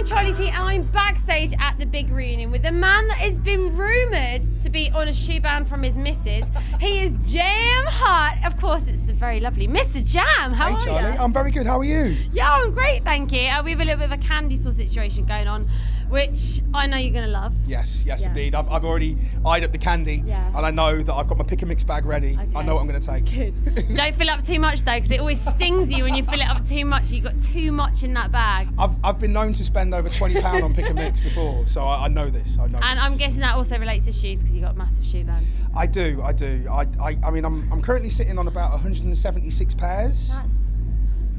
I'm Charlie Tee and I'm backstage at the big reunion with the man that has been rumoured to be on a shoe ban from his missus. He is jam hot. Of course, it's the very lovely MistaJam. How are you? Hey Charlie, I'm very good. How are you? Yeah, I'm great, thank you. We have a little bit of a candy store situation going on, which I know you're going to love. Yes, indeed. I've already eyed up the candy, and I know that I've got my pick and mix bag ready. Okay. I know what I'm going to take. Good. Don't fill up too much though, because it always stings you when you fill it up too much. You've got too much in that bag. I've been known to spend over £20 on pick and mix before, so I know this. And I'm guessing that also relates to shoes, because you've got a massive shoe ban. I do. I mean, I'm currently sitting on about 176 pairs.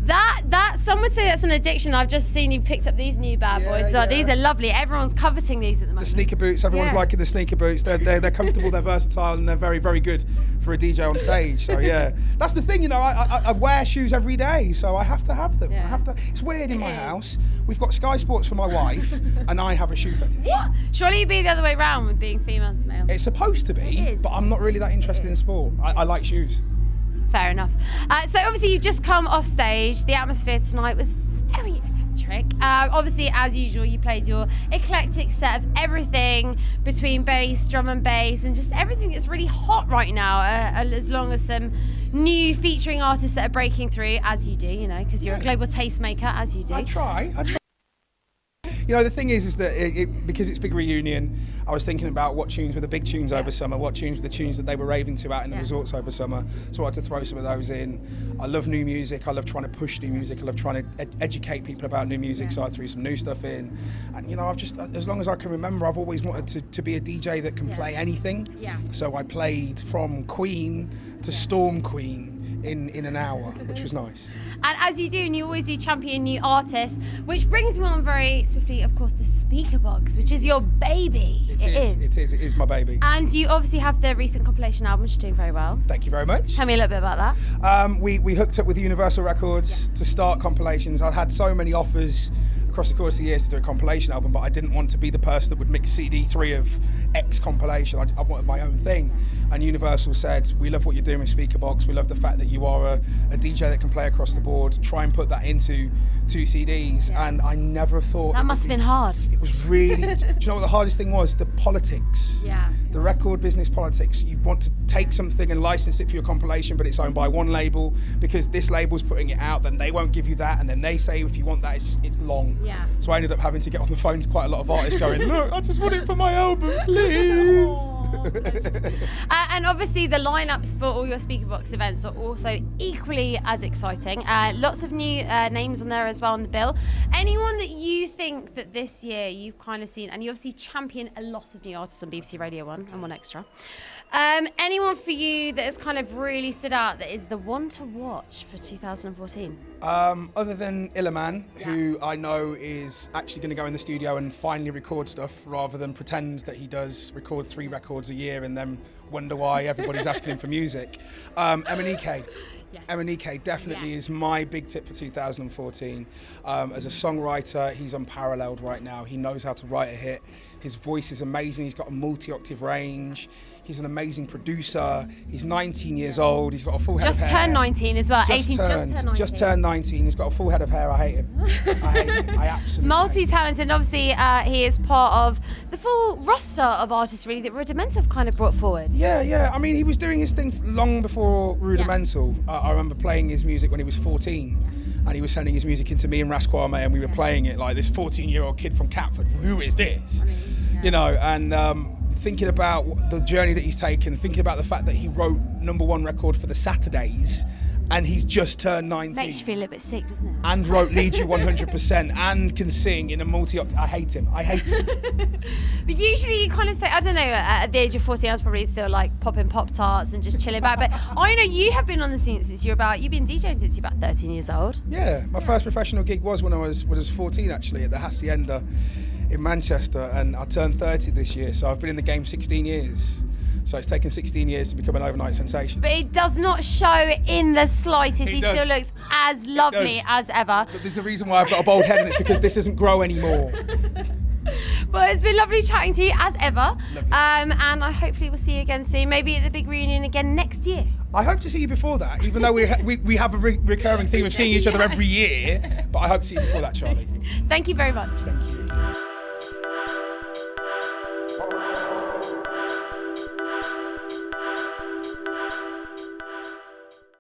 That some would say that's an addiction. I've just seen you picked up these new bad boys. So these are lovely. Everyone's coveting these at the moment. The sneaker boots. Everyone's liking the sneaker boots. They're comfortable. They're versatile, and they're very, very good for a DJ on stage. So yeah, that's the thing. You know, I wear shoes every day, so I have to have them. Yeah. I have to. It's weird in my house. We've got Sky Sports for my wife, and I have a shoe fetish. What? Surely it'd be the other way around with being female, male. It's supposed to be, but I'm not really that interested in sport. I like shoes. Fair enough. So obviously you've just come off stage. The atmosphere tonight was very electric. Obviously, as usual, you played your eclectic set of everything between bass, drum and bass, and just everything that's really hot right now, as long as some new featuring artists that are breaking through, as you do, you know, because you're a global tastemaker, as you do. I try. You know, the thing is that because it's big reunion, I was thinking about what tunes were the big tunes over summer, what tunes were the tunes that they were raving to out in the resorts over summer. So I had to throw some of those in. I love new music. I love trying to push new music. I love trying to educate people about new music. So I threw some new stuff in. And you know, I've just, as long as I can remember, I've always wanted to be a DJ that can play anything. Yeah. So I played from Queen to Storm Queen in an hour, which was nice. And as you do, and you always do champion new artists, which brings me on very swiftly, of course, to Speakerbox, which is your baby. It is my baby. And you obviously have the recent compilation album, which is doing very well. Thank you very much. Tell me a little bit about that. We hooked up with Universal Records to start compilations. I had so many offers across the course of the years to do a compilation album, but I didn't want to be the person that would mix CD3 of X compilation. I wanted my own thing. And Universal said, we love what you're doing with Speakerbox. We love the fact that you are a DJ that can play across the board. Try and put that into 2 CDs. Yeah. And I never thought... That must have been hard. It was really... Do you know what the hardest thing was? The politics. Yeah. The record business politics. You want to take something and license it for your compilation, but it's owned by one label, because this label's putting it out, then they won't give you that, and then they say if you want that, it's long. Yeah. So I ended up having to get on the phone to quite a lot of artists going, look, I just want it for my album, please. And obviously the lineups for all your Speakerbox events are also equally as exciting. Lots of new names on there as well on the bill. Anyone that you think that this year you've kind of seen, and you obviously champion a lot of new artists on BBC Radio 1 and 1 Extra. Anyone for you that has kind of really stood out that is the one to watch for 2014? Other than Illiman, who I know is actually going to go in the studio and finally record stuff rather than pretend that he does record 3 records a year and then wonder why everybody's asking him for music. Emanike. Yes. Emanike definitely is my big tip for 2014. As a songwriter, he's unparalleled right now. He knows how to write a hit. His voice is amazing. He's got a multi-octave range. He's an amazing producer. He's 19 years old. He's got a full head of hair. Just turned 19 as well. Just turned 19. He's got a full head of hair. I hate him. I hate him. I absolutely multi-talented. Obviously, he is part of the full roster of artists really that Rudimental have kind of brought forward. Yeah. I mean, he was doing his thing long before Rudimental. I remember playing his music when he was 14. And he was sending his music into me and Rasquame, and we were playing it like this 14-year-old kid from Catford. Who is this? You know, and thinking about the journey that he's taken, thinking about the fact that he wrote #1 record for the Saturdays, and he's just turned 19. Makes you feel a little bit sick, doesn't it? And wrote Need You 100% and can sing in a multi-octave. I hate him. But usually you kind of say, I don't know, at the age of 14 I was probably still like popping Pop-Tarts and just chilling back. But I know you have been on the scene since you've been DJing since you're about 13 years old. Yeah, my first professional gig was when I was 14 actually, at the Hacienda in Manchester, and I turned 30 this year, so I've been in the game 16 years. So it's taken 16 years to become an overnight sensation. But it does not show in the slightest. He still looks as lovely as ever. But there's a reason why I've got a bald head, and it's because this doesn't grow anymore. Well, it's been lovely chatting to you as ever. Lovely. And I hopefully will see you again soon. Maybe at the big reunion again next year. I hope to see you before that, even though we have a recurring theme of seeing each other every year. But I hope to see you before that, Charlie. Thank you very much. Thank you.